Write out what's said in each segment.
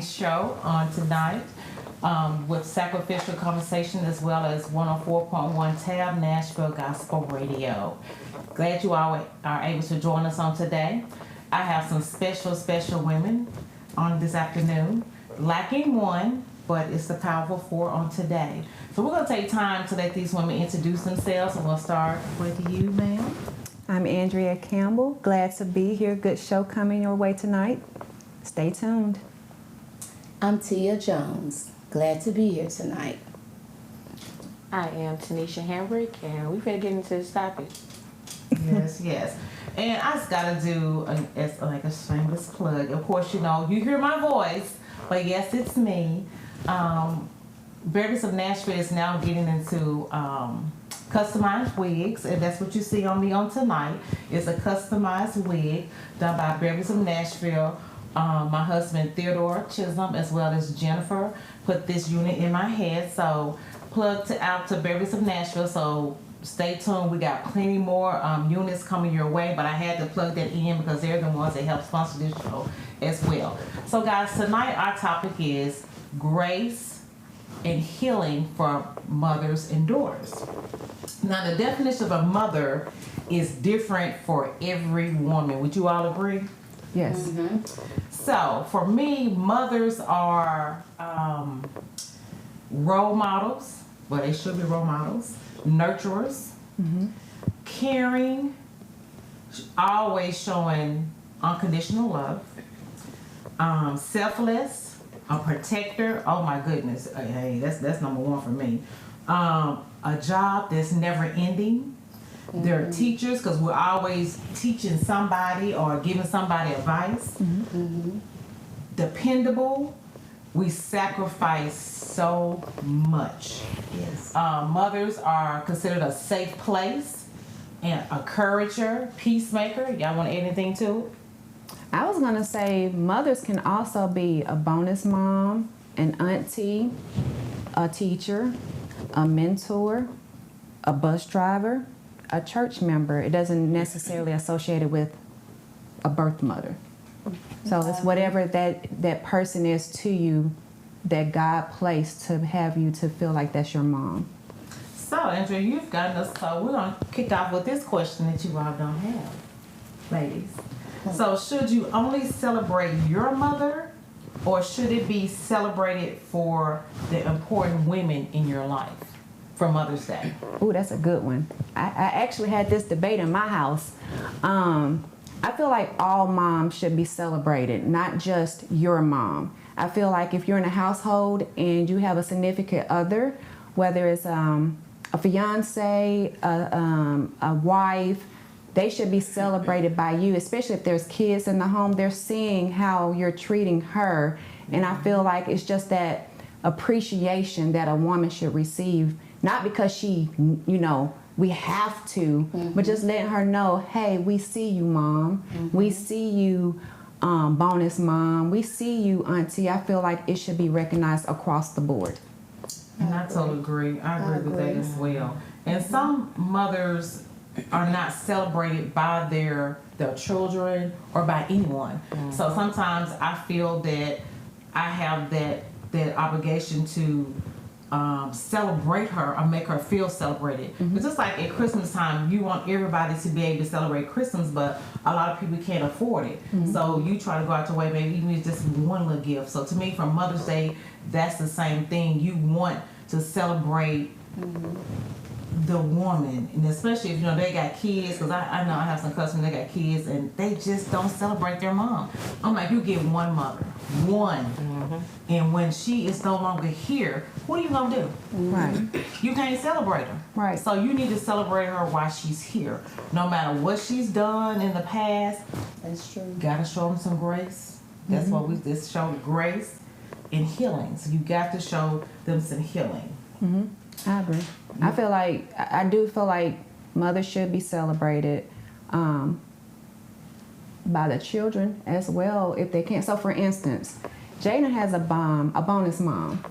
show on tonight with Sacrificial Conversation as well as 104.1 Tab Nashville Gospel Radio. Glad you all are able to join us on today. I have some special women on this afternoon. Lacking one, but it's the powerful four on today. So we're going to take time to let these women introduce themselves, and we'll start with you, ma'am. I'm Andrea Campbell. Glad to be here. Good show coming your way tonight. Stay tuned. I'm Tia Jones. Glad to be here tonight. I am Tanisha Hambrick, and we're going to get into this topic. Yes. And I just got to do a shameless plug. Of course, you hear my voice, but yes, it's me. Daughtgers of Nashville is now getting into customized wigs, and that's what you see on me on tonight. It's a customized wig done by Daughtgers of Nashville. My husband Theodore Chisholm as well as Jennifer put this unit in my head. So out to Daughtgers of Nashville. So stay tuned. We got plenty more units coming your way, but I had to plug that in because they're the ones that help sponsor this show as well. So guys, tonight our topic is grace and healing for mothers and daughters. Now, the definition of a mother is different for every woman. Would you all agree? Yes. Mm-hmm. So, for me, mothers are role models. Well, they should be role models. Nurturers. Mm-hmm. Caring. Always showing unconditional love. Selfless. A protector. Oh my goodness. Hey, that's number one for me. A job that's never ending. Mm-hmm. They're teachers because we're always teaching somebody or giving somebody advice. Mm-hmm. Dependable. We sacrifice so much. Yes. Mothers are considered a safe place and a encourager, peacemaker. Y'all want to add anything to it? I was going to say mothers can also be a bonus mom, an auntie, a teacher, a mentor, a bus driver, a church member. It doesn't necessarily associate it with a birth mother. So it's whatever that person is to you that God placed to have you to feel like that's your mom. So, Andrea, you've gotten us, so we're going to kick off with this question that you all don't have, ladies. So, should you only celebrate your mother, or should it be celebrated for the important women in your life for Mother's Day? Ooh, that's a good one. I actually had this debate in my house. I feel like all moms should be celebrated, not just your mom. I feel like if you're in a household and you have a significant other, whether it's a fiance, a wife, they should be celebrated by you, especially if there's kids in the home. They're seeing how you're treating her. And I feel like it's just that appreciation that a woman should receive, not because she, we have to, but just letting her know, hey, we see you, mom. Mm-hmm. We see you, bonus mom. We see you, auntie. I feel like it should be recognized across the board. And I totally agree. I agree with that as well. And some mothers are not celebrated by their children or by anyone. So sometimes I feel that I have that obligation to celebrate her or make her feel celebrated. But just like at Christmas time, you want everybody to be able to celebrate Christmas, but a lot of people can't afford it. So you try to go out your way, maybe even if it's just one little gift. So to me, for Mother's Day, that's the same thing. You want to celebrate the woman, and especially if they got kids, because I know I have some customers that got kids and they just don't celebrate their mom. I'm like, you get one mother, and when she is no longer here, what are you gonna do? Right. You can't celebrate her. Right. So you need to celebrate her while she's here, no matter what she's done in the past. That's true. Gotta show them some grace. That's what we just show, grace and healing. So you got to show them some healing. I agree. I do feel like mothers should be celebrated by the children as well if they can. So for instance, Jada has a bonus mom.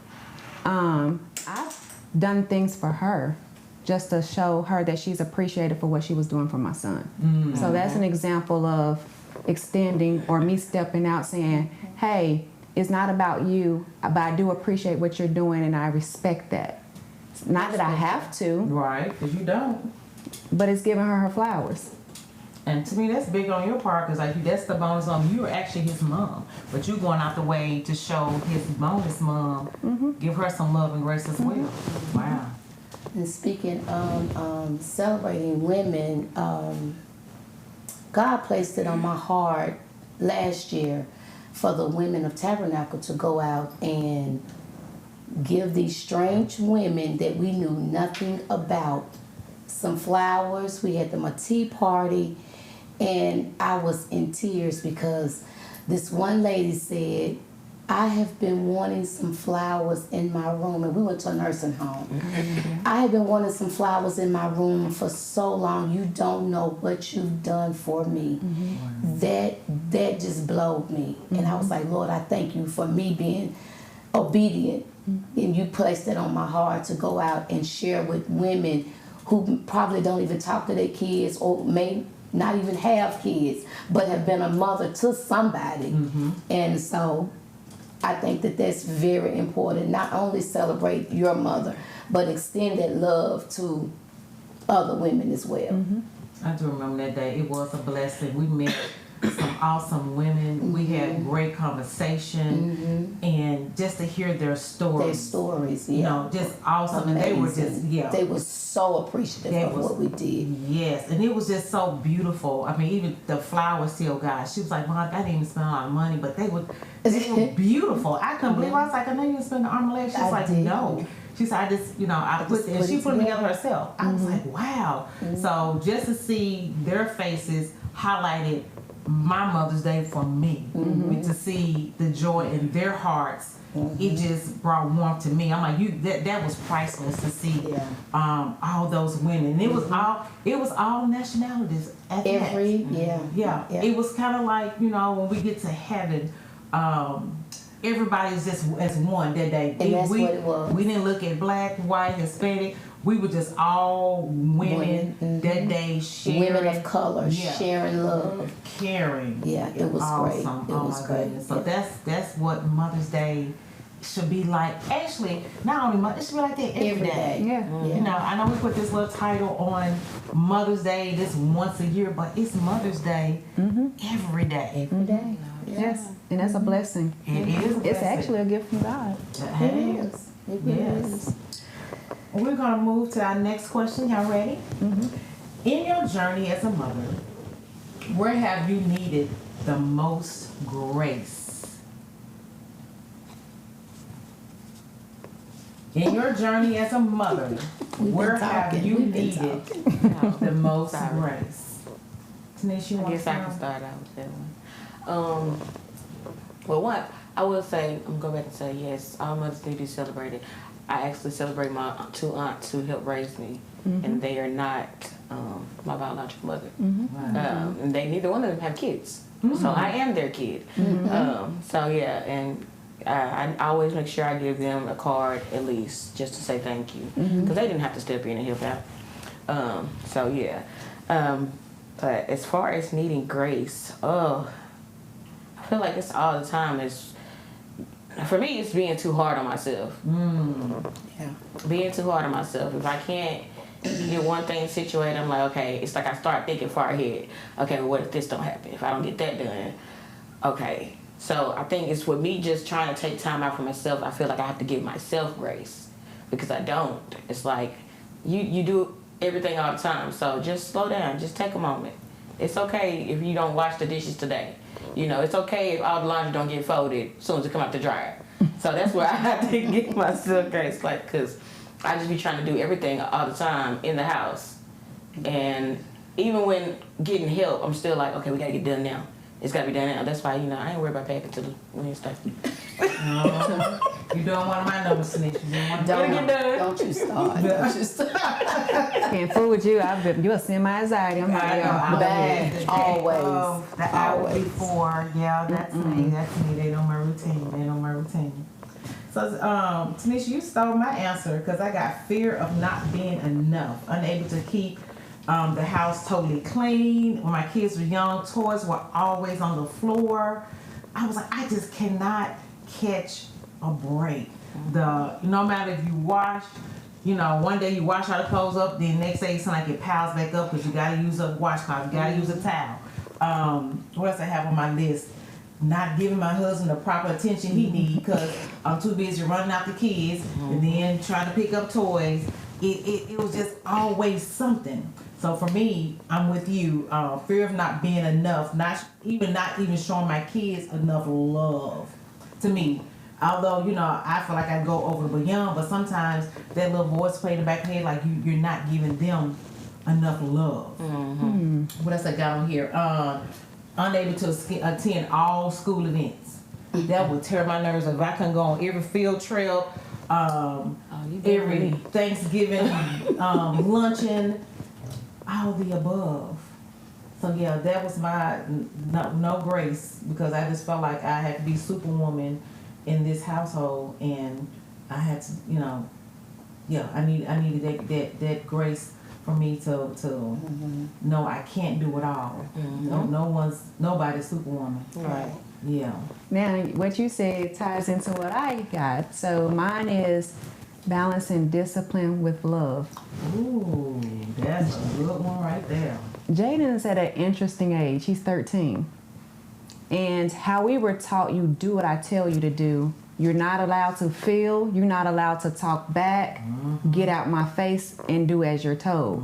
I've done things for her just to show her that she's appreciated for what she was doing for my son. So that's an example of extending or me stepping out saying, hey, it's not about you, but I do appreciate what you're doing and I respect that. It's not that I have to, Right, because you don't. but it's giving her flowers. And to me, that's big on your part, because like that's the bonus mom. You are actually his mom, but you going out the way to show his bonus mom, give her some love and grace as well. Wow. And speaking celebrating women, God placed it on my heart last year for the women of Tabernacle to go out and give these strange women that we knew nothing about some flowers. We had them a tea party, and I was in tears because this one lady said, I have been wanting some flowers in my room, and we went to a nursing home. I have been wanting some flowers in my room for so long. You don't know what you've done for me. That just blowed me. And I was like, Lord, I thank you for me being obedient. And you placed it on my heart to go out and share with women who probably don't even talk to their kids or may not even have kids, but have been a mother to somebody. And so I think that that's very important. Not only celebrate your mother, but extend that love to other women as well. I do remember that day. It was a blessing. We met some awesome women. We had great conversation, and just to hear their stories. Their stories, You know, just awesome. And they were just, They were so appreciative of what we did. Yes, and it was just so beautiful. I mean, even the flowers still got. She was like, Mom, I didn't even spend a lot of money, but they were beautiful. I couldn't believe it. I was like, I know you didn't spend the arm and leg. She's like, did. No. She said, I just, I put it, and she put them together herself. I was like, wow. So just to see their faces highlighted my Mother's Day for me, and to see the joy in their hearts, it just brought warmth to me. I'm like, that was priceless to see all those women. And it was all nationalities at that. It was kind of like, when we get to heaven, everybody's just as one that day. And that's what it was. We didn't look at black, white, Hispanic. We were just all women that day, sharing. Women of color, sharing love. Caring. Yeah, it was great. Awesome. It was great. Goodness. So that's what Mother's Day should be like. Actually, not only Mother's, it should be like that every day. Yeah. I know we put this little title on Mother's Day, this once a year, but it's Mother's Day every day. Every day. Yes. And that's a blessing. It is a blessing. It's actually a gift from God. It is. It is. We're going to move to our next question. Y'all ready? In your journey as a mother, where have you needed the most grace? In your journey as a mother, where have you needed the most grace? Tanisha, you want to I can start out with that one. Well, one, I will say, I'm going to go back and say, yes, all mothers need to be celebrated. I actually celebrate my two aunts who helped raise me, and they are not my biological mother. And they neither one of them have kids, so I am their kid. So yeah, and I always make sure I give them a card at least just to say thank you, because they didn't have to step in and help out. So yeah, but as far as needing grace, I feel like it's all the time. For me, it's being too hard on myself. Being too hard on myself. If I can't get one thing situated, I'm like, okay, it's like I start thinking far ahead. Okay, well, what if this don't happen? If I don't get that done, okay. So I think it's with me just trying to take time out for myself. I feel like I have to give myself grace because I don't. It's like you do everything all the time. So just slow down. Just take a moment. It's okay if you don't wash the dishes today. It's okay if all the laundry don't get folded as soon as it come out the dryer. So that's where I have to give myself grace, because I just be trying to do everything all the time in the house. And even when getting help, I'm still like, okay, we got to get done now. It's got to be done now. That's why, I ain't worried about packing till Wednesday. You doing one of my numbers, Tanisha. Don't you start. Don't you start. Can't fool with you. You'll send my anxiety. I'm like, Bad. Always. The hour before, that's me. That's me. They know my routine. So, Tanisha, you stole my answer because I got fear of not being enough, unable to keep the house totally clean. When my kids were young, toys were always on the floor. I was like, I just cannot catch a break. No matter if you wash, one day you wash all the clothes up, then next day it's like it piles back up because you gotta use a washcloth, you gotta use a towel. What else I have on my list? Not giving my husband the proper attention he needs because I'm too busy running out the kids and then trying to pick up toys. It was just always something. So for me, I'm with you. Fear of not being enough, not even showing my kids enough love to me. Although, I feel like I go over and beyond, but sometimes that little voice play in the back of the head like you're not giving them enough love. What else I got on here? Unable to attend all school events. That would tear my nerves up. If I couldn't go on every field trip, every Thanksgiving luncheon, all the above. So yeah, that was my no grace because I just felt like I had to be superwoman in this household, and I had to, I needed that grace for me to know I can't do it all. Nobody's superwoman. Right. Yeah. Now, what you said ties into what I got. So mine is balancing discipline with love. Ooh, that's a good one right there. Jaden is at an interesting age. He's 13. And how we were taught, you do what I tell you to do. You're not allowed to feel. You're not allowed to talk back. Get out my face and do as you're told.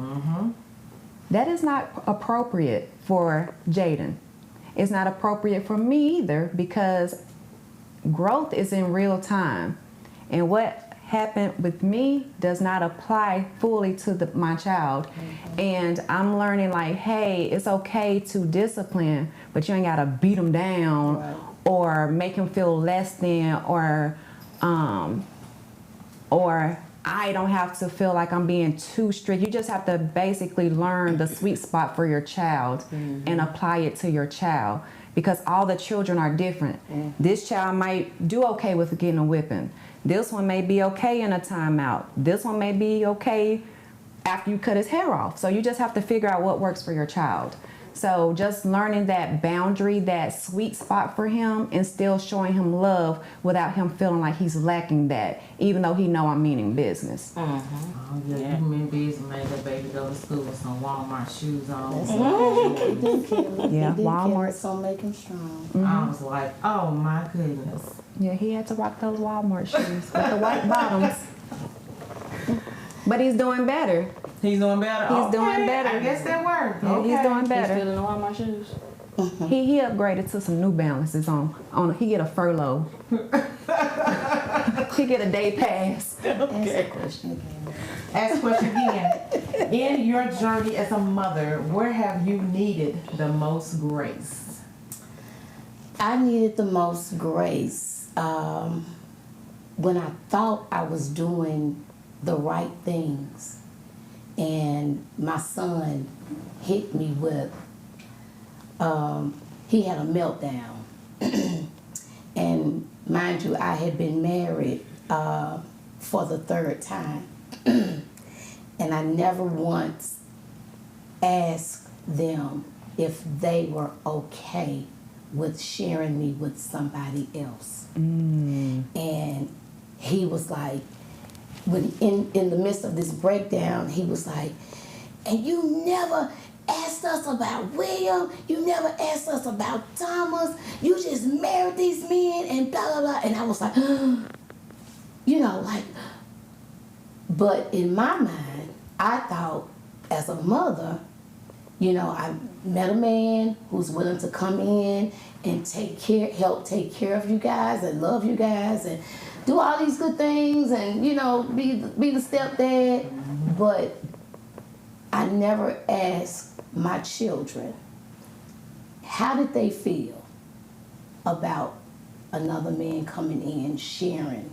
That is not appropriate for Jaden. It's not appropriate for me either because growth is in real time. And what happened with me does not apply fully to my child. And I'm learning like, hey, it's okay to discipline, but you ain't gotta beat them down or make them feel less than, or I don't have to feel like I'm being too strict. You just have to basically learn the sweet spot for your child and apply it to your child, because all the children are different. This child might do okay with getting a whipping. This one may be okay in a timeout. This one may be okay after you cut his hair off. So you just have to figure out what works for your child. So just learning that boundary, that sweet spot for him, and still showing him love without him feeling like he's lacking that, even though he know I'm meaning business. Oh yeah, you mean business, made that baby go to school with some Walmart shoes on. Yeah, Walmart's gonna make him strong. I was like, oh my goodness. Yeah, he had to rock those Walmart shoes with the white bottoms. But he's doing better. He's doing better? He's doing better. I guess that worked. Yeah, he's doing better. He's feeling all my shoes. He upgraded to some New Balances on he get a furlough. He get a day pass. Okay. Ask question again. In your journey as a mother, where have you needed the most grace? I needed the most grace when I thought I was doing the right things, and my son hit me with, he had a meltdown. And mind you, I had been married for the third time. And I never once asked them if they were okay with sharing me with somebody else. And he was like, when in the midst of this breakdown, he was like, and you never asked us about William, you never asked us about Thomas, you just married these men and blah, blah, blah. And I was like, but in my mind, I thought as a mother, I met a man who's willing to come in and help take care of you guys and love you guys and do all these good things and, be the stepdad. But I never asked my children, how did they feel about another man coming in sharing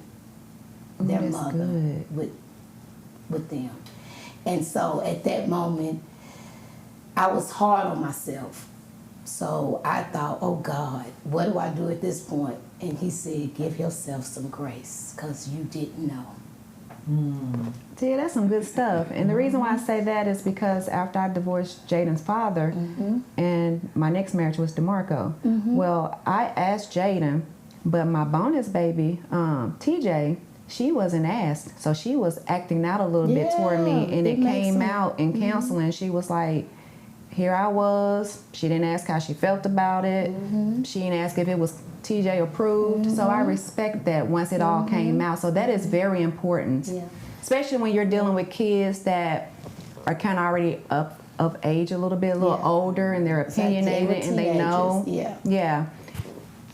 their mother with them? And so at that moment, I was hard on myself. So I thought, oh God, what do I do at this point? And he said, give yourself some grace, because you didn't know. See, that's some good stuff. And the reason why I say that is because after I divorced Jaden's father, and my next marriage was DeMarco, well, I asked Jaden But my bonus baby, TJ, she wasn't asked. So she was acting out a little bit toward me. And it came out in counseling. She was like, here I was. She didn't ask how she felt about it. She didn't ask if it was TJ approved. So I respect that once it all came out. So that is very important. Yeah. Especially when you're dealing with kids that are kind of already up of age a little bit, a little older, and they're opinionated and they know. Yeah.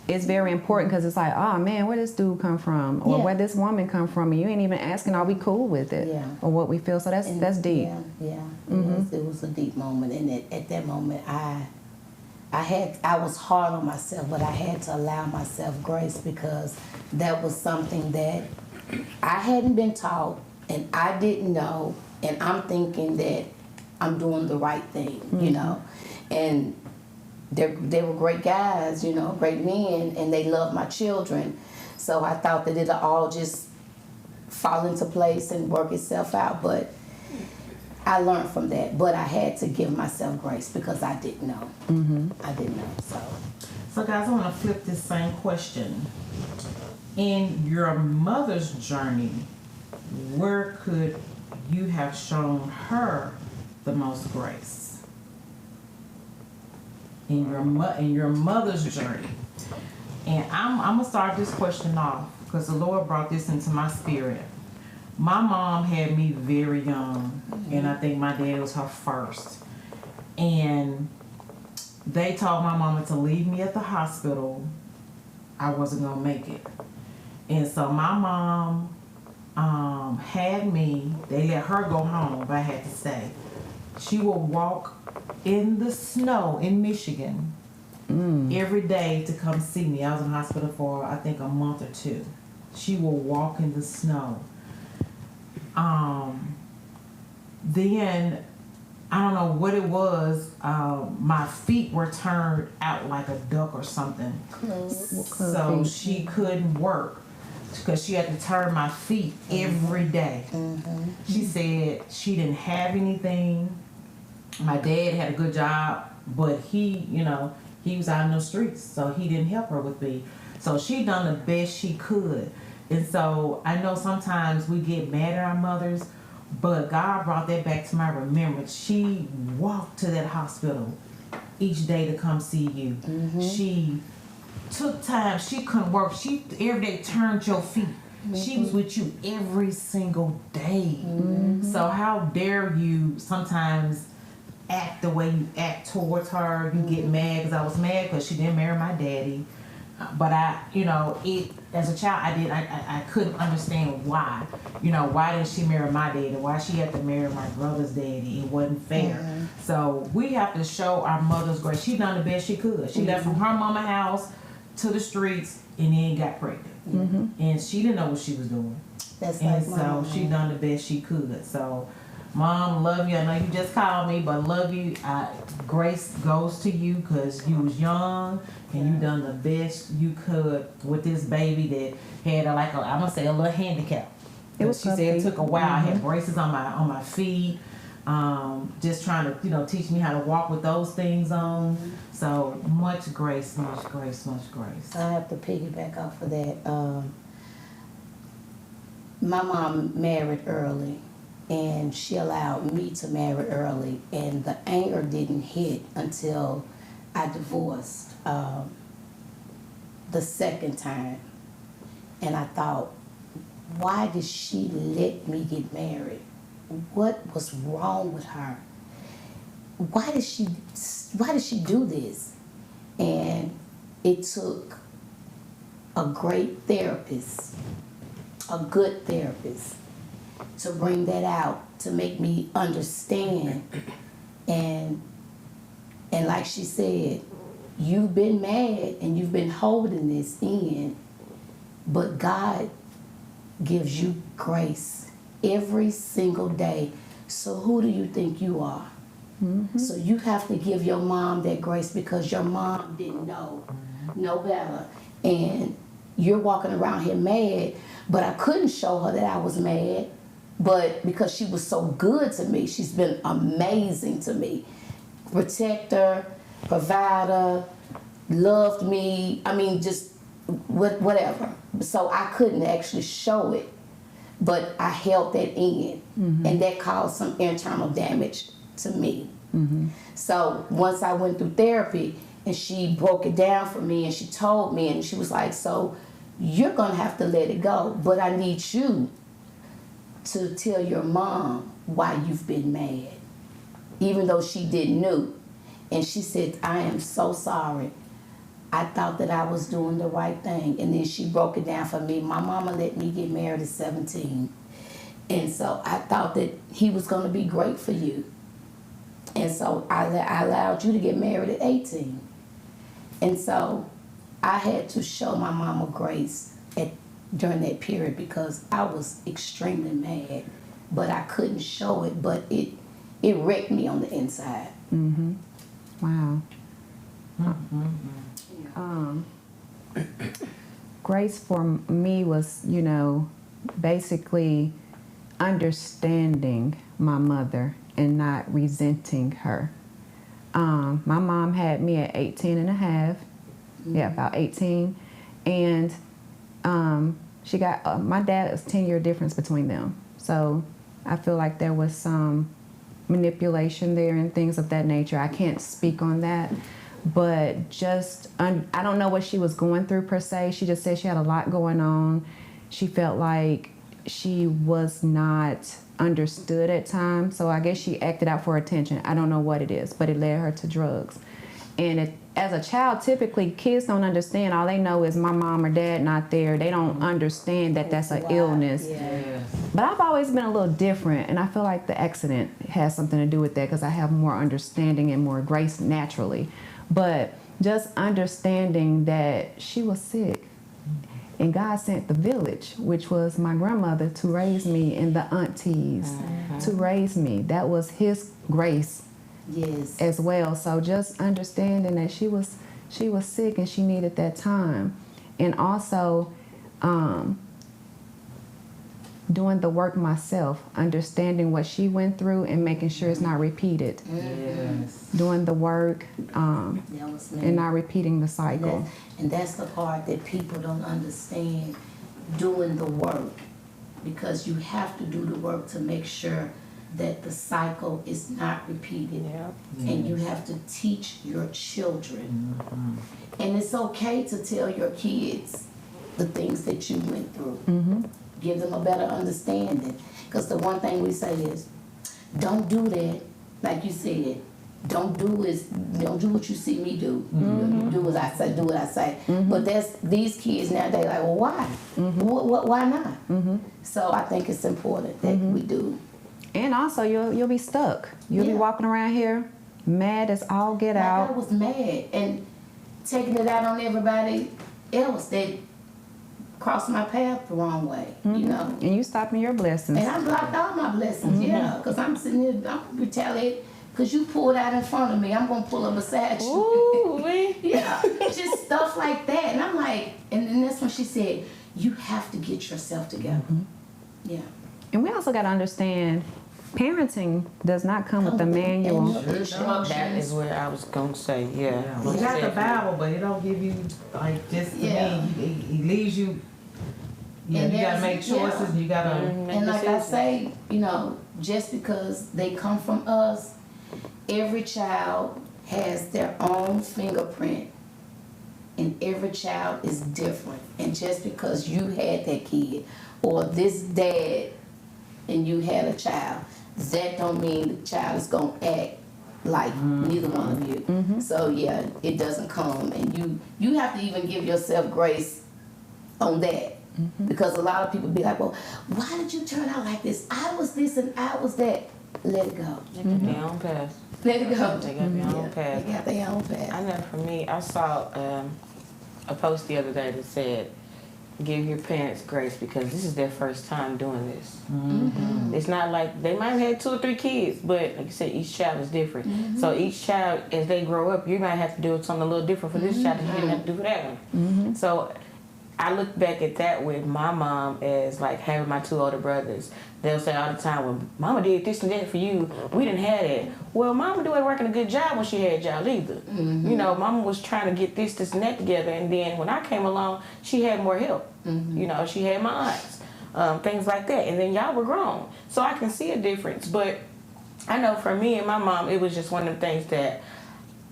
It's very important because it's like, oh man, where this dude come from, or where this woman come from, and you ain't even asking, are we cool with it, or what we feel. So that's deep. It was a deep moment, and at that moment, I was hard on myself, but I had to allow myself grace because that was something that I hadn't been taught, and I didn't know, and I'm thinking that I'm doing the right thing, you know, and. They were great guys, you know, great men, and they loved my children. So I thought that it'll all just fall into place and work itself out. But I learned from that. But I had to give myself grace because I didn't know. I didn't know. So guys, I want to flip this same question. In your mother's journey, where could you have shown her the most grace? In your mother's journey. And I'm gonna start this question off because the Lord brought this into my spirit. My mom had me very young, and I think my dad was her first. And they told my mama to leave me at the hospital. I wasn't gonna make it. And so my mom had me, they let her go home, but I had to stay. She would walk in the snow in Michigan every day to come see me. I was in the hospital for, I think, a month or two. She would walk in the snow. Then, I don't know what it was, my feet were turned out like a duck or something. So she couldn't work because she had to turn my feet every day. She said she didn't have anything. My dad had a good job, but he, you know, he was out in the streets, so he didn't help her with me. So she done the best she could. And so I know sometimes we get mad at our mothers, but God brought that back to my remembrance. She walked to that hospital each day to come see you. She took time. She couldn't work. She every day turned your feet. She was with you every single day. So how dare you sometimes act the way you act towards her? You get mad because I was mad because she didn't marry my daddy. But I, you know, as a child, I couldn't understand why. You know, why didn't she marry my daddy? Why she had to marry my brother's daddy? It wasn't fair. So we have to show our mothers grace. She done the best she could. She left from her mama house to the streets and then got pregnant. And she didn't know what she was doing. And so she done the best she could. So Mom, love you. I know you just called me, but love you. Grace goes to you because you was young and you done the best you could with this baby that had I'm gonna say a little handicap. She said it took a while. I had braces on my feet, just trying to teach me how to walk with those things on. So much grace, much grace, much grace. I have to piggyback off of that. My mom married early. And she allowed me to marry early, and the anger didn't hit until I divorced the second time. And I thought, why did she let me get married? What was wrong with her? Why did she do this? And it took a great therapist, a good therapist, to bring that out, to make me understand. And like she said, you've been mad and you've been holding this in, but God gives you grace every single day. So who do you think you are? So you have to give your mom that grace because your mom didn't know better. And you're walking around here mad, but I couldn't show her that I was mad. But because she was so good to me, she's been amazing to me. Protector, provider, loved me. I mean, just whatever. So I couldn't actually show it, but I held that in, and that caused some internal damage to me. So once I went through therapy, and she broke it down for me, and she told me, and she was like, so you're gonna have to let it go, but I need you to tell your mom why you've been mad, even though she didn't know. And she said, I am so sorry. I thought that I was doing the right thing. And then she broke it down for me. My mama let me get married at 17. And so I thought that he was going to be great for you. And so I allowed you to get married at 18. And so I had to show my mama grace during that period because I was extremely mad. But I couldn't show it, but it wrecked me on the inside. Wow. Grace for me was, basically understanding my mother and not resenting her. My mom had me at 18 and a half. Yeah, about 18. And she got, my dad was 10-year difference between them. So I feel like there was some manipulation there and things of that nature. I can't speak on that. But just, I don't know what she was going through per se. She just said she had a lot going on. She felt like she was not understood at times. So I guess she acted out for attention. I don't know what it is, but it led her to drugs. And as a child, typically kids don't understand. All they know is my mom or dad not there. They don't understand that that's an illness. Yes. But I've always been a little different, and I feel like the accident has something to do with that because I have more understanding and more grace naturally. But just understanding that she was sick, and God sent the village, which was my grandmother, to raise me, and the aunties to raise me. That was His grace. Yes. As well. So just understanding that she was sick and she needed that time, and also doing the work myself, understanding what she went through and making sure it's not repeated. Yes. Doing the work That was me. and not repeating the cycle. And that's the part that people don't understand, doing the work, because you have to do the work to make sure that the cycle is not repeated. And you have to teach your children. And it's okay to tell your kids the things that you went through. Give them a better understanding. Because the one thing we say is, don't do that. Like you said, don't do what you see me do. You do as I say, do what I say. But these kids now, they like, well, why? Why not? So I think it's important that we do. And also, you'll be stuck. You'll be walking around here mad as all get out. I was mad and taking it out on everybody else that crossed my path the wrong way, And you stopping your blessings. And I blocked all my blessings, because I'm sitting here, I'm going to retaliate because you pulled out in front of me. I'm going to pull up beside you. Ooh, Yeah, just stuff like that. And I'm like, and then that's when she said, you have to get yourself together. Yeah. And we also got to understand, parenting does not come with a manual. that is where I was going to say, You got the Bible, but it don't give you, like, just to me, it leaves you, you got to make choices, you got to And like I say, just because they come from us, every child has their own fingerprint, and every child is different. And just because you had that kid, or this dad, and you had a child, that don't mean the child is going to act like neither one of you. So yeah, it doesn't come, and you have to even give yourself grace on that. Because a lot of people be like, well, why did you turn out like this? I was this and I was that. Let it go. They got their own path. Let it go. They got their own path. They got their own path. I know for me, I saw a post the other day that said, give your parents grace because this is their first time doing this. It's not like, they might have had 2 or 3 kids, but like you said, each child is different. So each child, as they grow up, you might have to do something a little different for this child that you didn't have to do for that one. So I look back at that with my mom as like having my 2 older brothers. They'll say all the time, well, Mama did this and that for you. We didn't have it. Well, Mama wasn't working a good job when she had y'all either. Mm-hmm. You know, Mama was trying to get this and that together. And then when I came along, she had more help. Mm-hmm. You know, she had my aunts, things like that. And then y'all were grown. So I can see a difference. But I know for me and my mom, it was just one of the things that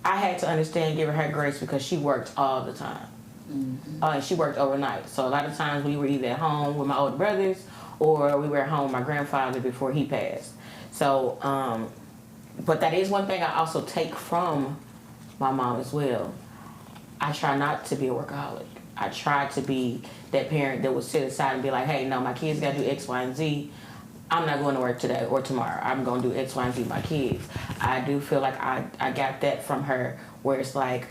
I had to understand, giving her grace, because she worked all the time. Mm-hmm. And she worked overnight. So a lot of times we were either at home with my older brothers or we were at home with my grandfather before he passed. So, but that is one thing I also take from my mom as well. I try not to be a workaholic. I try to be that parent that would sit aside and be like, hey, no, my kids got to do X, Y, and Z. I'm not going to work today or tomorrow. I'm going to do X, Y, and Z with my kids. I do feel like I got that from her, where it's like,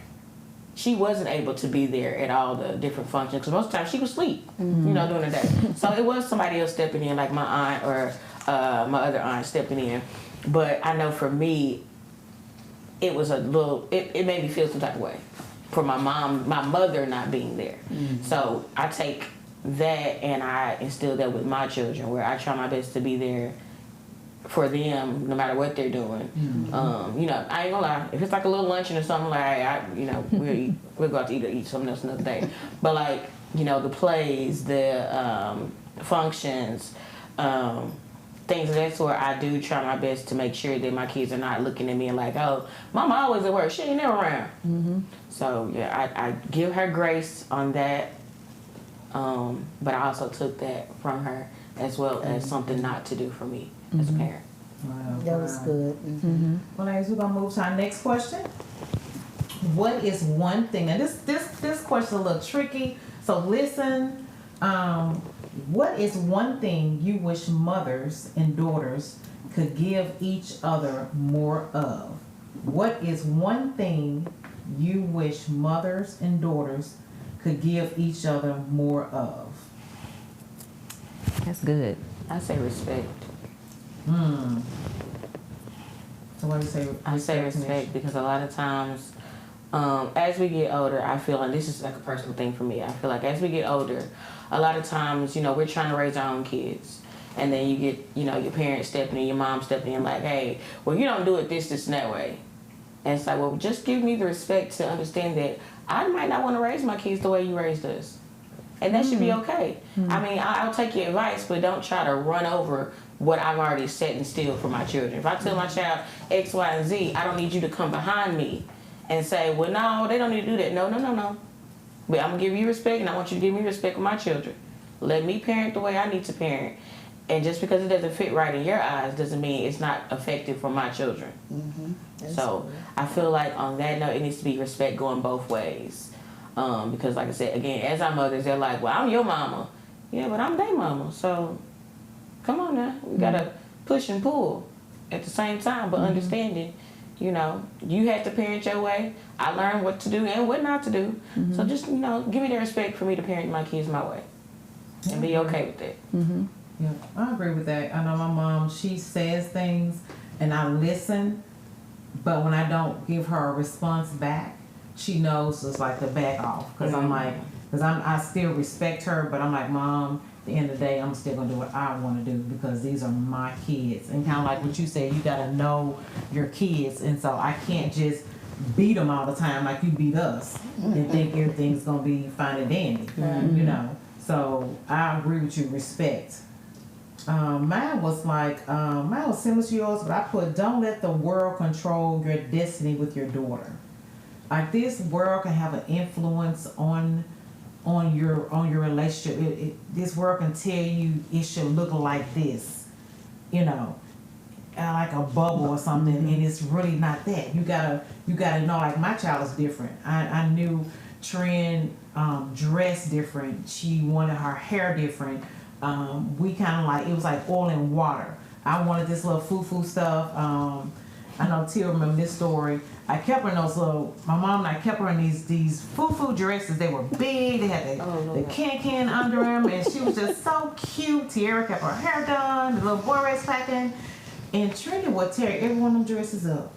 she wasn't able to be there at all the different functions, because most of the time she was asleep, you know, during the day. So it was somebody else stepping in, like my aunt or my other aunt stepping in. But I know for me, it was a little, it made me feel some type of way for my mother not being there. Mm-hmm. So I take that and I instill that with my children, where I try my best to be there for them no matter what they're doing. Mm-hmm. You know, I ain't gonna lie, if it's like a little luncheon or something, like we'll go out to eat something else another day. But like, you know, the plays, the functions, things of that sort, I do try my best to make sure that my kids are not looking at me and like, oh, Mama always at work, she ain't never around. Mm-hmm. So yeah, I give her grace on that, but I also took that from her as well as something not to do for me as a parent. Wow, That was good. Mm-hmm. Well, ladies, we're gonna move to our next question. What is one thing? And this question is a little tricky, so listen. What is one thing you wish mothers and daughters could give each other more of? What is one thing you wish mothers and daughters could give each other more of? That's good. I say respect. So what do you say? I say respect because a lot of times, as we get older, I feel, and this is like a personal thing for me, I feel like as we get older, a lot of times, you know, we're trying to raise our own kids. And then you get, you know, your parents stepping in, your mom stepping in like, hey, well, you don't do it this and that way. And it's like, well, just give me the respect to understand that I might not want to raise my kids the way you raised us. And that should be okay. I mean, I'll take your advice, but don't try to run over what I've already set and still for my children. If I tell my child X, Y, and Z, I don't need you to come behind me and say, well, no, they don't need to do that. No. But I'm going to give you respect, and I want you to give me respect with my children. Let me parent the way I need to parent. And just because it doesn't fit right in your eyes doesn't mean it's not effective for my children. Mm-hmm. So cool. I feel like on that note, it needs to be respect going both ways. Because like I said, again, as our mothers, they're like, well, I'm your mama. Yeah, but I'm their mama. So come on now. We got to push and pull at the same time, but understanding, you know, you had to parent your way. I learned what to do and what not to do. So just, you know, give me the respect for me to parent my kids my way and be okay with that. Yeah, I agree with that. I know my mom, she says things and I listen, but when I don't give her a response back, she knows it's like to back off. Because I'm like, I still respect her, but I'm like, Mom, at the end of the day, I'm still going to do what I want to do because these are my kids. And kind of like what you said, you got to know your kids. And so I can't just beat them all the time like you beat us and think everything's going to be fine and dandy, you know. So I agree with you, respect. Mine was similar to yours, but I put, don't let the world control your destiny with your daughter. Like this world can have an influence on your relationship. This world can tell you it should look like this, you know, like a bubble or something, and it's really not that. You gotta know. Like my child is different. I knew Trin dressed different. She wanted her hair different. We kind of like, it was like oil and water. I wanted this little foo-foo stuff. I know Tia remember this story. I kept her in those little, my mom and I kept her in these foo-foo dresses. They were big. They had the can under them, and she was just so cute. Tiara kept her hair done, the little boy race packing, and Trinity would tear every one of them dresses up.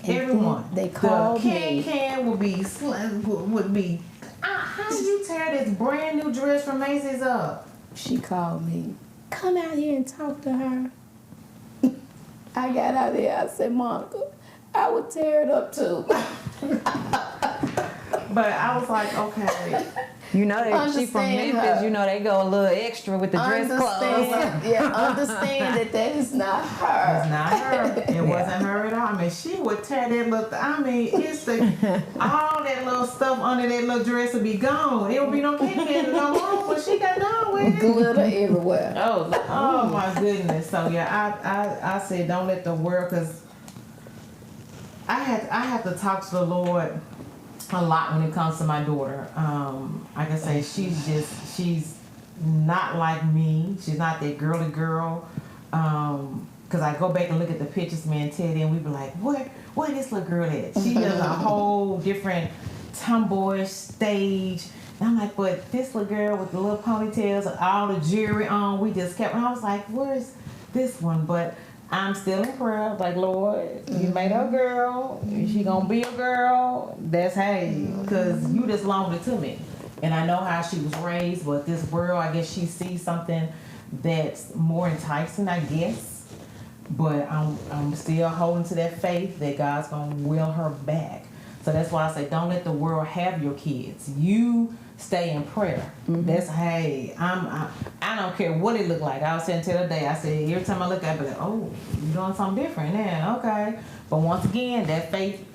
Everyone. They called the can would be how you tear this brand new dress from Macy's up? She called me, come out here and talk to her. I got out there, I said, Monica, I would tear it up too. But I was like, okay. You know that she from Understand Memphis. her. You know they go a little extra with the dress clothes. Understand that is not her. It's not her. It wasn't her at all. I mean, she would tear that little. It's the all that little stuff under that little dress would be gone. It would be no Kit no more. But she got done with it. Glitter everywhere. Oh my goodness. So yeah, I said don't let the world, because I have to talk to the Lord a lot when it comes to my daughter. I can say she's not like me. She's not that girly girl. Cause I go back and look at the pictures, me and Teddy, and we be like, where this little girl at? She does a whole different tomboyish stage. And I'm like, but this little girl with the little ponytails and all the jewelry on, we just kept. And I was like, where's this one? But I'm still in prayer, like, Lord, you made her a girl. She gonna be a girl. That's hey, because you just loaned it to me. And I know how she was raised, but this world, I guess she sees something that's more enticing, I guess. But I'm still holding to that faith that God's gonna will her back. So that's why I say, don't let the world have your kids. You stay in prayer. That's hey. I don't care what it look like. I was saying the other day. I said every time I look at it, like, oh, you're doing something different. Yeah, okay. But once again, that faith,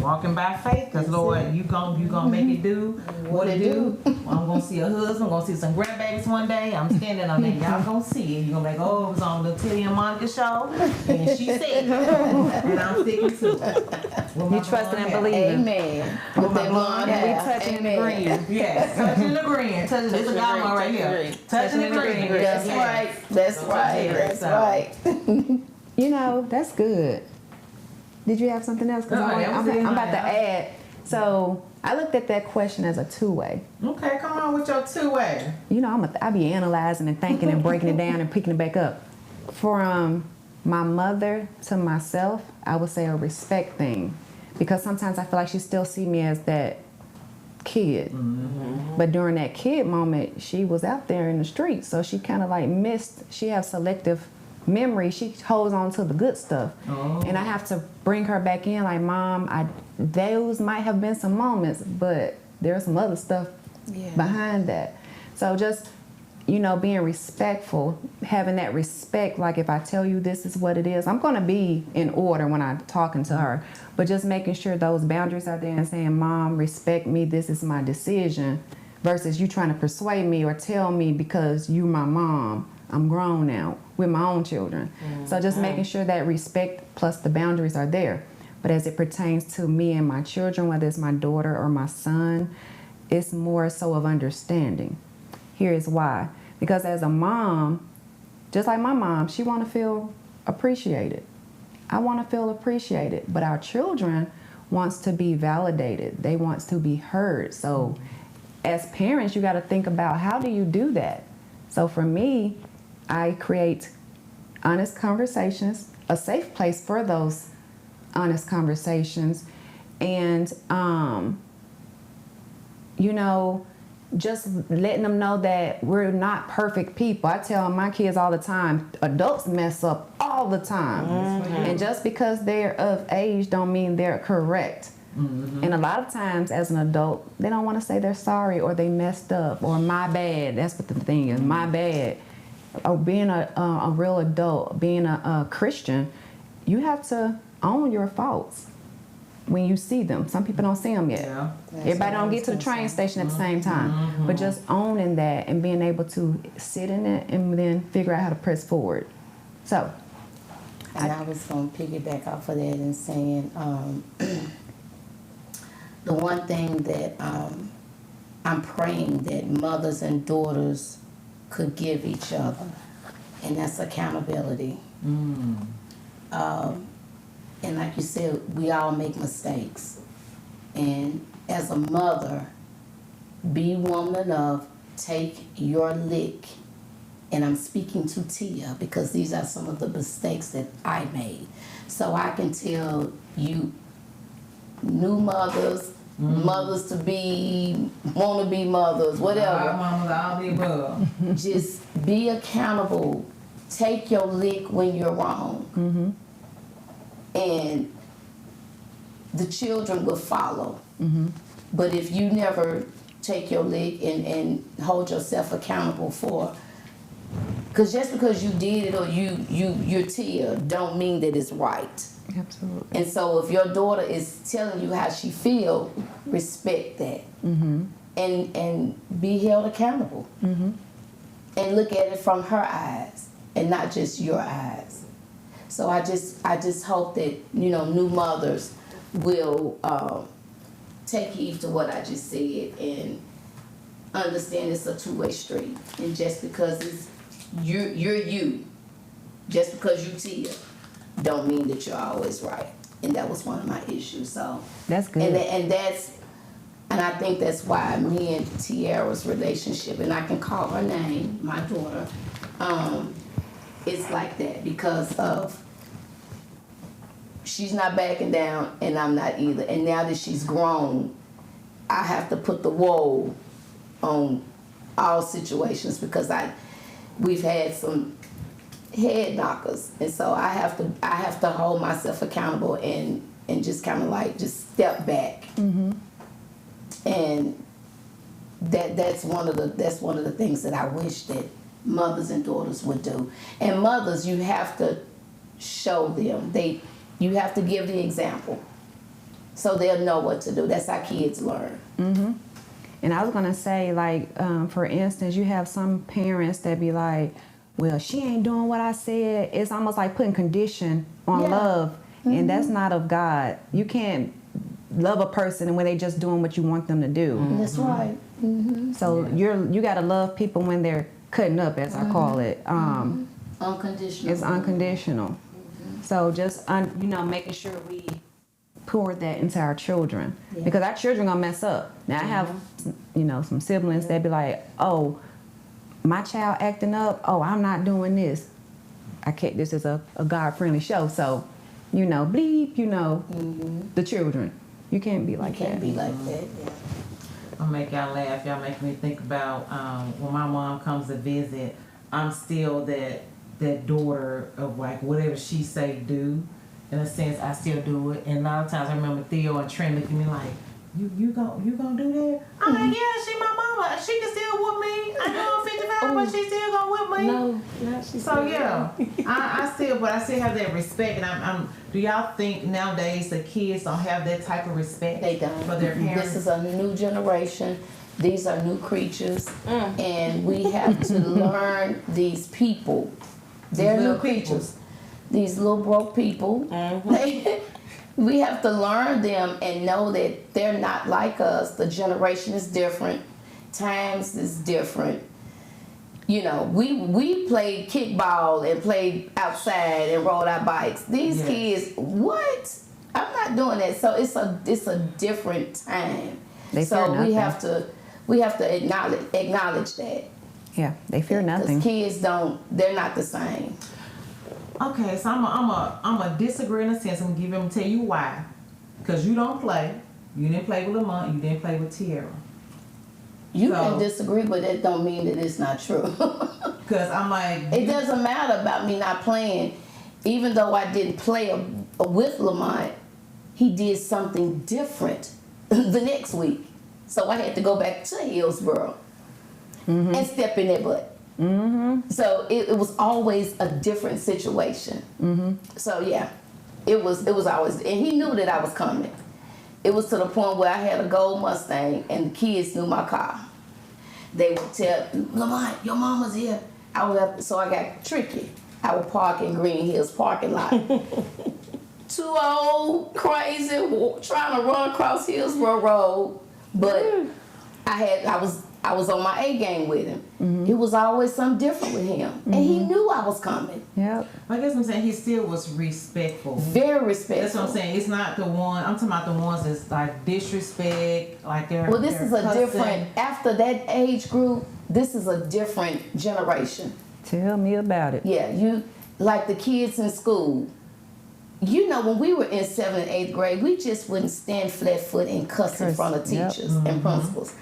walking by faith, because Lord, you gonna make it do what it do. I'm gonna see a husband. I'm gonna see some grandbabies one day. I'm standing on that. Y'all gonna see it. You're gonna be like, oh, it was on the Teddy and Monica show, and she said it, and I'm sticking to it. You trusting and believing. Amen. With that blonde And we hair. touching and agreeing. Yes, touching and agreeing. Touching. This is God one right here. Touching and agreeing. That's right. That's right. That's right. You know, that's good. Did you have something else? Because No, that was I'm it. about to add. So I looked at that question as a two-way. Okay, come on with your two-way. You know, I be analyzing and thinking and breaking it down and picking it back up. From my mother to myself, I would say a respect thing. Because sometimes I feel like she still see me as that kid. But during that kid moment, she was out there in the streets. So she kind of like missed, she has selective memory. She holds on to the good stuff. And I have to bring her back in like, Mom, those might have been some moments, but there's some other stuff behind that. So just, you know, being respectful, having that respect, like if I tell you this is what it is, I'm going to be in order when I'm talking to her, but just making sure those boundaries are there and saying, Mom, respect me, this is my decision, versus you trying to persuade me or tell me because you my mom. I'm grown now with my own children. So just making sure that respect plus the boundaries are there. But as it pertains to me and my children, whether it's my daughter or my son, it's more so of understanding. Here is why. Because as a mom, just like my mom, she want to feel appreciated. I want to feel appreciated. But our children wants to be validated. They want to be heard. So as parents, you got to think about, how do you do that? So for me, I create honest conversations, a safe place for those honest conversations, and you know, just letting them know that we're not perfect people. I tell my kids all the time, adults mess up all the time. And just because they're of age don't mean they're correct. And a lot of times as an adult, they don't want to say they're sorry or they messed up or my bad. That's what the thing is, my bad. Or being a real adult, being a Christian, you have to own your faults when you see them. Some people don't see them yet. Everybody don't get to the train station at the same time. But just owning that and being able to sit in it and then figure out how to press forward. So. And I was going to piggyback off of that and saying, the one thing that I'm praying that mothers and daughters could give each other, and that's accountability. And like you said, we all make mistakes. And as a mother, be woman enough, take your lick. And I'm speaking to Tia because these are some of the mistakes that I made. So I can tell you new mothers, mothers to be, want to be mothers, whatever. Our mamas, all the above. Just be accountable. Take your lick when you're wrong. And the children will follow. But if you never take your lick and hold yourself accountable for, because just because you did it or you're Tia, don't mean that it's right. Absolutely. And so if your daughter is telling you how she feel, respect that. And be held accountable. And look at it from her eyes and not just your eyes. So I just hope that, you know, new mothers will take heed to what I just said and understand it's a two-way street. And just because you're you, just because you Tia, don't mean that you're always right. And that was one of my issues. So That's good. And I think that's why me and Tiara's relationship, and I can call her name, my daughter, it's like that because of she's not backing down and I'm not either. And now that she's grown, I have to put the whoa on all situations because we've had some head knockers, and so I have to hold myself accountable and just kind of like just step back. And that's one of the things that I wish that mothers and daughters would do. And mothers, you have to show them. You have to give the example so they'll know what to do. That's how kids learn. And I was gonna say, like, for instance, you have some parents that be like, well, she ain't doing what I said. It's almost like putting condition on love, and that's not of God. You can't love a person when they just doing what you want them to do. That's right. So you gotta love people when they're cutting up, as I call it. Unconditional. It's unconditional. So just making sure we pour that into our children, because our children gonna mess up. Now I have some siblings that be like, oh, my child acting up, oh, I'm not doing this. This is a God-friendly show, so bleep, the children. You can't be like that. You can't be like that. I'll make y'all laugh. Y'all make me think about when my mom comes to visit, I'm still that daughter of like whatever she say do. In a sense, I still do it. And a lot of times I remember Theo and Trent looking at me like, you gonna do that? I'm like, yeah, she my mama. She can still whoop me. I know I'm 55, but she still gonna whip me. No, not she. So yeah, I still have that respect. And do y'all think nowadays the kids don't have that type of respect? They don't. For their parents? This is a new generation. These are new creatures, and we have to learn these people. They're new creatures. These little broke people. We have to learn them and know that they're not like us. The generation is different. Times is different. We played kickball and played outside and rode our bikes. These kids, what? I'm not doing that. So it's a different time. So we have to acknowledge that. Yeah, they fear nothing. Because kids they're not the same. Okay, so I'm a disagree in a sense. I'm gonna tell you why. Because you don't play. You didn't play with Lamont. You didn't play with Tierra. You can disagree, but that don't mean that it's not true. Because I'm like... It doesn't matter about me not playing. Even though I didn't play with Lamont, he did something different the next week. So I had to go back to Hillsboro and step in that butt. So it was always a different situation. So yeah, it was always, and he knew that I was coming. It was to the point where I had a gold Mustang and the kids knew my car. They would tell, Lamont, your mama's here. So I got tricky. I would park in Green Hills parking lot. Too old, crazy, trying to run across Hillsboro Road, but I was on my A game with him. It was always something different with him, and he knew I was coming. Yep. I guess I'm saying he still was respectful. Very respectful. That's what I'm saying. It's not the one. I'm talking about the ones that's like disrespect, like they're. Well, this is a cussing. different. After that age group, this is a different generation. Tell me about it. Yeah, you like the kids in school. you know, when we were in 7th and 8th grade, we just wouldn't stand flat foot and cuss in front of teachers and principals.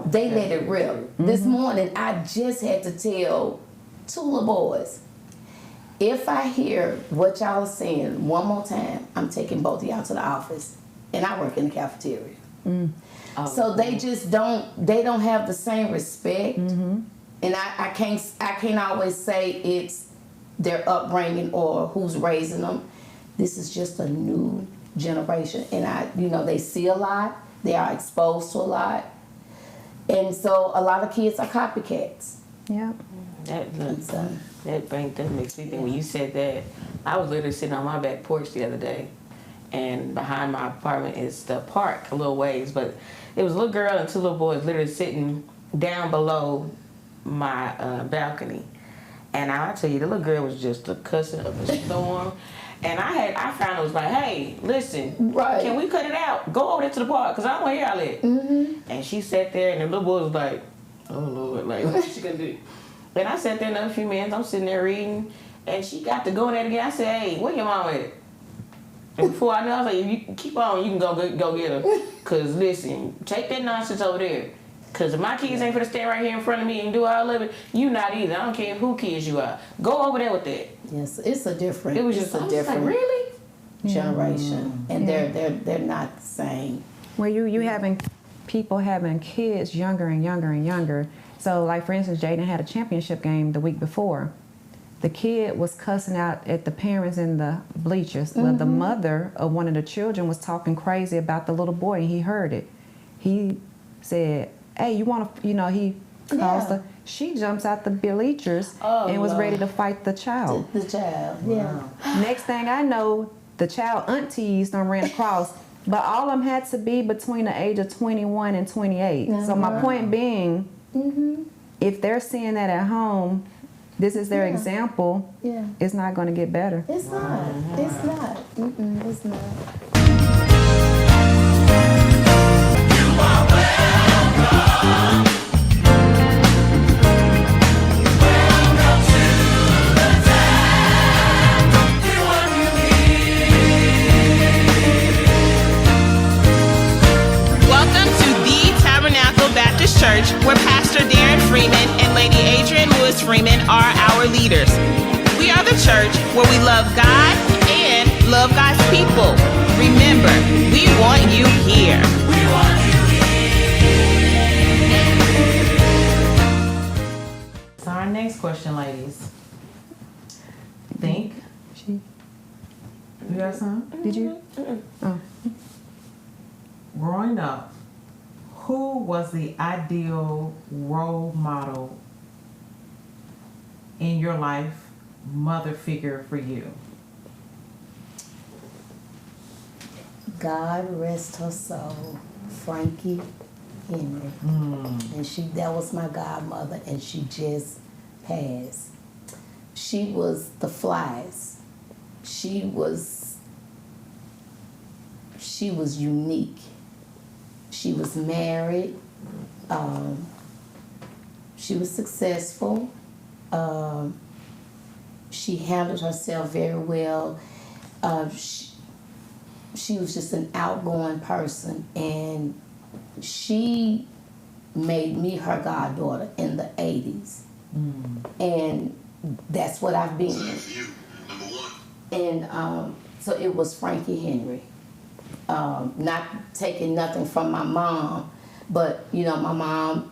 They let it rip. This morning, I just had to tell 2 little boys, if I hear what y'all are saying one more time, I'm taking both of y'all to the office. And I work in the cafeteria. So they just they don't have the same respect. And I can't always say it's their upbringing or who's raising them. This is just a new generation. And they see a lot. They are exposed to a lot. And so a lot of kids are copycats. Yeah. That makes me think when you said that, I was literally sitting on my back porch the other day, and behind my apartment is the park a little ways, but it was a little girl and 2 little boys literally sitting down below my balcony. And I tell you, the little girl was just a cussing up a storm. And I found it was like, hey, listen, can we cut it out? Go over there to the park, because I don't want to hear all that. And she sat there, and the little boy was like, oh, Lord, like, what's she going to do? And I sat there another few minutes, I'm sitting there reading, and she got to going at it again. I said, hey, where your mom at? And before I knew, I was like, if you keep on, you can go get her. Because, listen, take that nonsense over there. Because if my kids ain't finna stand right here in front of me and do all of it, you not either. I don't care who kids you are. Go over there with that. Yes, it's a different. It was just a different, like, really? Generation, and they're not the same. Well, you having people having kids younger and younger and younger. So, like, for instance, Jaden had a championship game the week before. The kid was cussing out at the parents in the bleachers. Well, the mother of one of the children was talking crazy about the little boy, and he heard it. He said, hey, you want to, he calls her. She jumps out the bleachers and was ready to fight the child. The child, yeah. Next thing I know, the child aunties done ran across. But all of them had to be between the age of 21 and 28. So my point being, if they're seeing that at home, this is their example, it's not going to get better. It's not. It's not. It's not. You are welcome. Welcome to the town. We want you here. Welcome to the Tabernacle Baptist Church, where Pastor Darren Freeman and Lady Adrienne Lewis Freeman are our leaders. We are the church where we love God and love God's people. Remember, we want you here. We want you So our next question, ladies. Think. You got some? Did you? Oh. Growing up, who was the ideal role model in your life, mother figure for you? God rest her soul, Frankie Henry. And that was my godmother, and she just passed. She was the flies. She was unique. She was married. She was successful. She handled herself very well. She was just an outgoing person, and she made me her goddaughter in the 80s. And that's what I've been. And so it was Frankie Henry. Not taking nothing from my mom, but my mom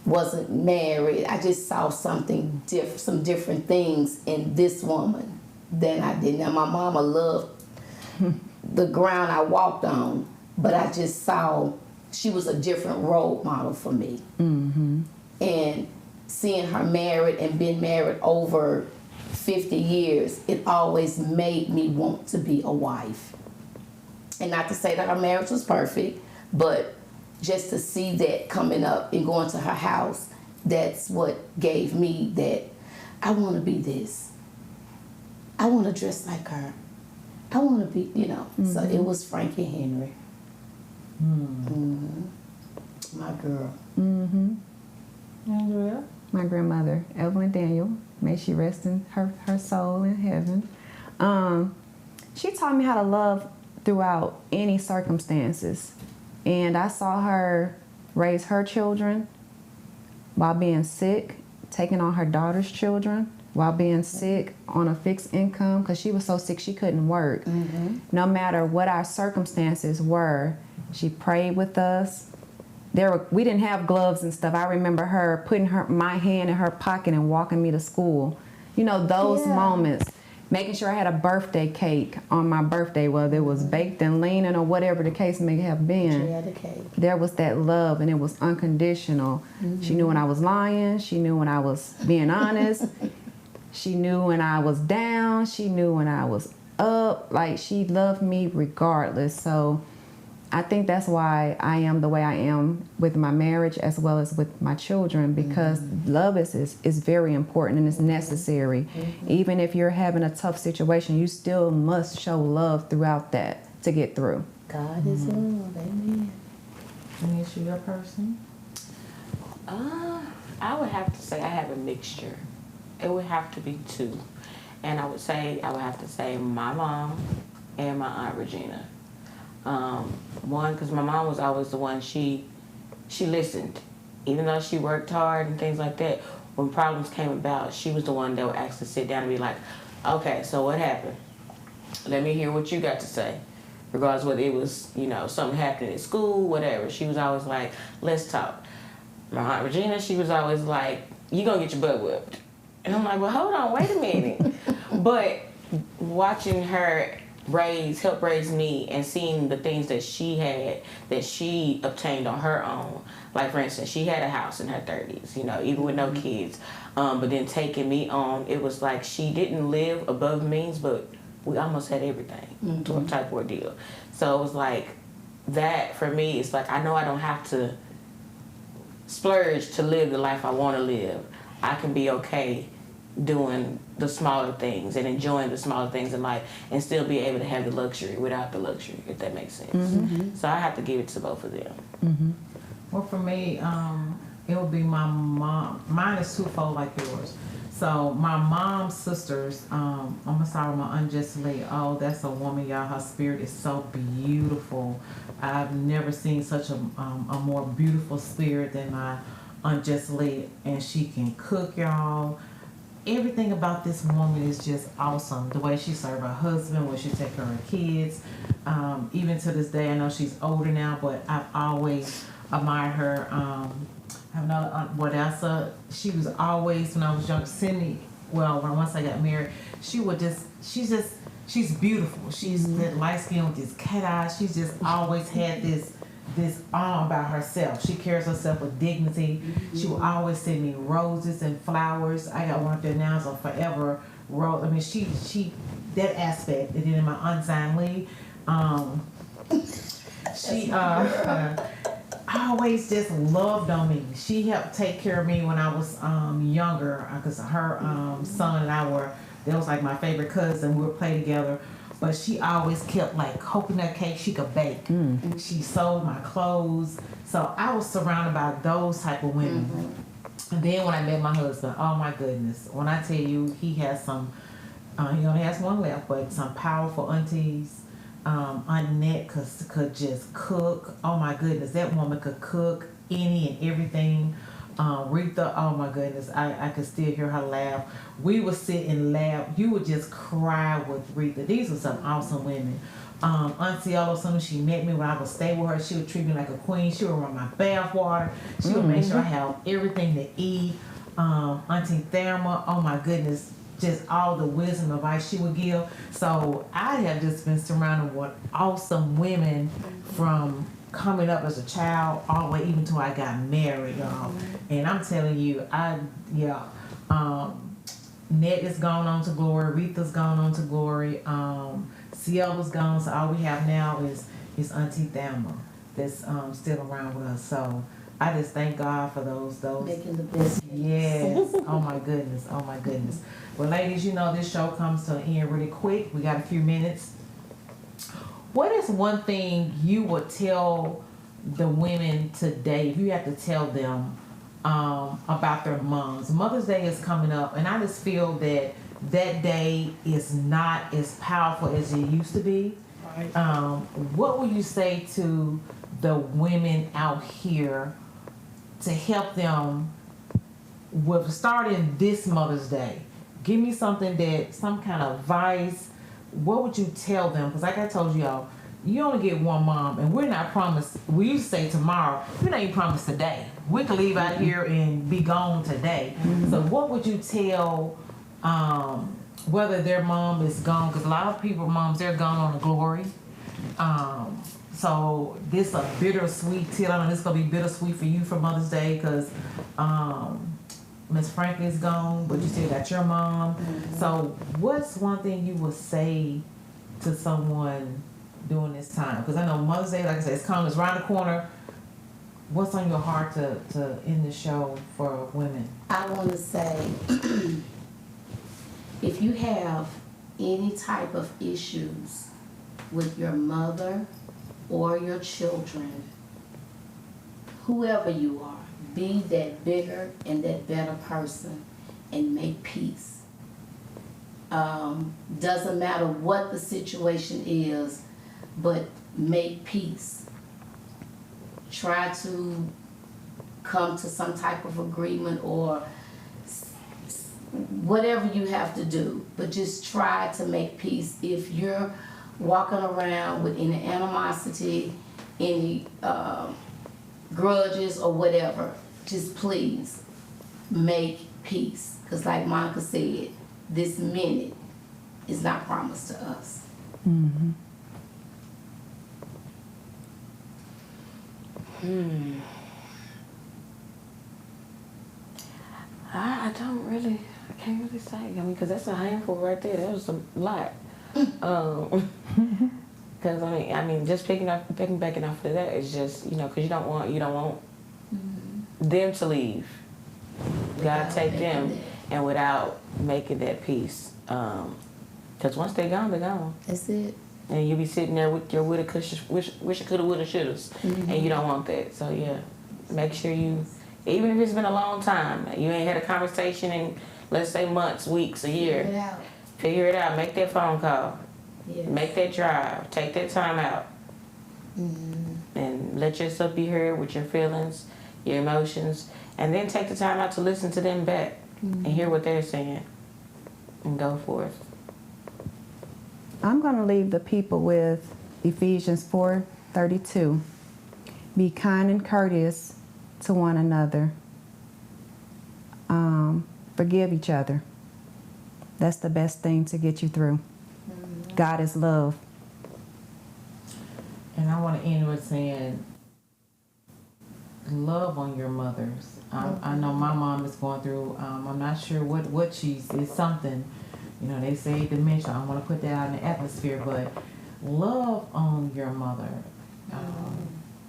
wasn't married. I just saw some different things in this woman than I did. Now my mama loved the ground I walked on, but I just saw she was a different role model for me. And seeing her married and been married over 50 years, it always made me want to be a wife. And not to say that our marriage was perfect, but just to see that coming up and going to her house, that's what gave me that I want to be this. I want to dress like her. I want to be, So it was Frankie Henry. My girl. Andrea? My grandmother, Evelyn Daniel, may she rest in her soul in heaven. she taught me how to love throughout any circumstances. And I saw her raise her children while being sick, taking on her daughter's children while being sick on a fixed income because she was so sick she couldn't work. No matter what our circumstances were, she prayed with us. We didn't have gloves and stuff. I remember her putting my hand in her pocket and walking me to school. You know, those moments. Making sure I had a birthday cake on my birthday, whether it was baked and leaning or whatever the case may have been. She had a cake. There was that love, and it was unconditional. She knew when I was lying. She knew when I was being honest. She knew when I was down. She knew when I was up. Like, she loved me regardless. So I think that's why I am the way I am with my marriage as well as with my children, because love is very important and it's necessary. Even if you're having a tough situation, you still must show love throughout that to get through. God is love. Amen. Tanisha, your person? I would have to say I have a mixture. It would have to be two. And I would have to say my mom and my Aunt Regina. One, because my mom was always the one, she listened. Even though she worked hard and things like that, when problems came about, she was the one that would actually sit down and be like, okay, so what happened? Let me hear what you got to say. Regardless whether it was, you know, something happening at school, whatever. She was always like, let's talk. My Aunt Regina, she was always like, you gonna get your butt whipped. And I'm like, well, hold on, wait a minute. But watching her help raise me and seeing the things that she obtained on her own. Like, for instance, she had a house in her 30s, you know, even with no kids. But then taking me on, it was like she didn't live above means, but we almost had everything to a type ordeal. So it was like that for me, it's like I know I don't have to splurge to live the life I want to live. I can be okay doing the smaller things and enjoying the smaller things in life and still be able to have the luxury without the luxury, if that makes sense. So I have to give it to both of them. Well, for me, it would be my mom. Mine is twofold like yours. So my mom's sisters, I'm gonna start with my Aunt Jessie Lee. Oh, that's a woman, y'all. Her spirit is so beautiful. I've never seen such a more beautiful spirit than my Aunt Jessie Lee, and she can cook, y'all. Everything about this woman is just awesome. The way she served her husband, way she take care of her kids. Even to this day, I know she's older now, but I've always admired her. I have another aunt, Wadessa. She was always, when I was young, once I got married, she's beautiful. She's that light skin with this cat eyes. She's just always had this awe about herself. She carries herself with dignity. She will always send me roses and flowers. I got one up there now, so forever rose. I mean, she that aspect. And then in my Aunt Zion Lee, she always just loved on me. She helped take care of me when I was younger, because her son and I that was like my favorite cousin. We would play together. But she always kept like coconut cake she could bake. She sewed my clothes. So I was surrounded by those type of women. And then when I met my husband, oh my goodness. When I tell you, he has some, he only has one left, but some powerful aunties. Aunt Net could just cook. Oh my goodness, that woman could cook any and everything. Rita, oh my goodness, I could still hear her laugh. We would sit and laugh. You would just cry with Rita. These were some awesome women. Auntie Ella, as soon as she met me, when I would stay with her, she would treat me like a queen. She would run my bath water. She would make sure I have everything to eat. Auntie Thelma, oh my goodness, just all the wisdom and advice she would give. So I have just been surrounded with awesome women from coming up as a child all the way even till I got married, y'all. And I'm telling you, Ned is gone on to glory, Rita's gone on to glory, Ciella's gone, so all we have now is Auntie Thelma that's still around with us. So I just thank God for those Making the best. yes. Oh my goodness. Oh my goodness. Well, ladies, you know this show comes to an end really quick. We got a few minutes. What is one thing you would tell the women today, if you have to tell them about their moms? Mother's Day is coming up, and I just feel that that day is not as powerful as it used to be. Right. What would you say to the women out here to help them with starting this Mother's Day? Give me something some kind of advice. What would you tell them? Because like I told y'all, you only get one mom, and we're not promised. We used to say tomorrow. We're not even promised today. We could leave out here and be gone today. So what would you tell, whether their mom is gone? Because a lot of people, moms, they're gone on the glory. So this a bittersweet tale. I know this gonna be bittersweet for you for Mother's Day because Miss Franklin is gone, but you still got your mom. So what's one thing you would say to someone during this time? Because I know Mother's Day, like I said, it's coming, it's around the corner. What's on your heart to end the show for women? I want to say, if you have any type of issues with your mother or your children, whoever you are, be that bigger and that better person and make peace. Doesn't matter what the situation is, but make peace. Try to come to some type of agreement or whatever you have to do, but just try to make peace. If you're walking around with any animosity, any grudges or whatever, just please make peace. Because like Monica said, this minute is not promised to us. Mm-hmm. I can't really say. I mean, because that's a handful right there. That was a lot. Because I mean, just picking backing off of that is just, because you don't want them to leave. God take them, and without making that peace. Because once they're gone, they're gone. That's it. And you'll be sitting there with your wish it coulda, woulda, shouldas, and you don't want that. So yeah, make sure you, even if it's been a long time, you ain't had a conversation in, let's say, months, weeks, a year. Figure it out. Make that phone call. Yes. Make that drive. Take that time out. And let yourself be heard with your feelings, your emotions, and then take the time out to listen to them back and hear what they're saying, and go forth. I'm going to leave the people with Ephesians 4:32. Be kind and courteous to one another. Forgive each other. That's the best thing to get you through. God is love. And I want to end with saying, love on your mothers. I know my mom is going through, I'm not sure what it's something. They say dementia. I don't want to put that out in the atmosphere, but love on your mother.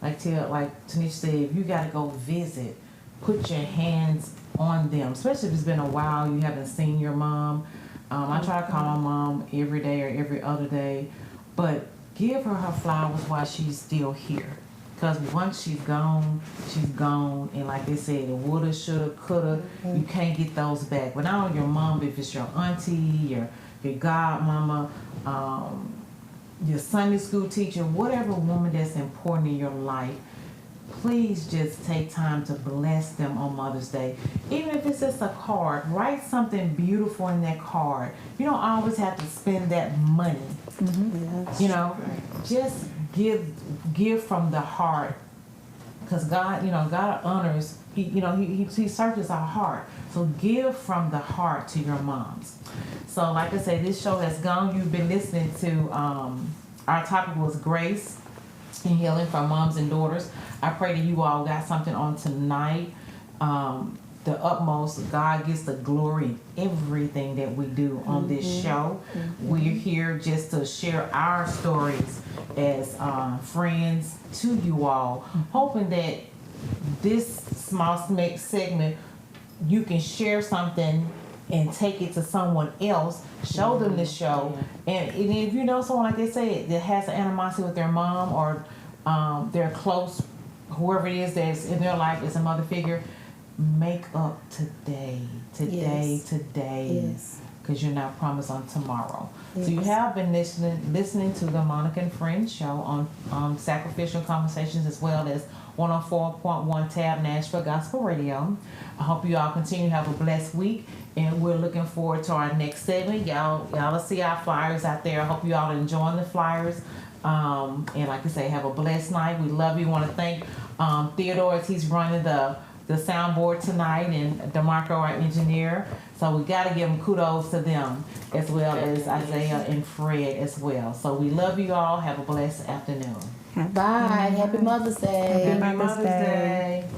Like Tanisha said, if you got to go visit, put your hands on them, especially if it's been a while you haven't seen your mom. I try to call my mom every day or every other day, but give her flowers while she's still here. Because once she's gone, and like they said, it woulda, shoulda, coulda, you can't get those back. But not only your mom, but if it's your auntie, your godmama, your Sunday school teacher, whatever woman that's important in your life, please just take time to bless them on Mother's Day. Even if it's just a card, write something beautiful in that card. You don't always have to spend that money. Just give from the heart, because God, God honors. He searches our heart. So give from the heart to your moms. So like I said, this show has gone. You've been listening to. Our topic was grace and healing for moms and daughters. I pray that you all got something on tonight. The utmost, God gets the glory in everything that we do on this show. We're here just to share our stories as friends to you all, hoping that this small segment, you can share something and take it to someone else, show them this show, and if you know someone, like they said, that has an animosity with their mom or their close, whoever it is that's in their life is a mother figure, make up today. Yes. Yes. because you're not promised on tomorrow. So you have been listening to the Monica and Friends show on Sacrificial Conversations, as well as 104.1 Tab Nashville Gospel Radio. I hope you all continue to have a blessed week, and we're looking forward to our next segment. Y'all will see our flyers out there. I hope you all are enjoying the flyers. And like I say, have a blessed night. We love you. We want to thank Theodore as he's running the soundboard tonight, and DeMarco, our engineer. So we got to give them kudos to them, as well as Isaiah and Fred as well. So we love you all. Have a blessed afternoon. Bye. Happy Mother's Day. Happy Mother's Day.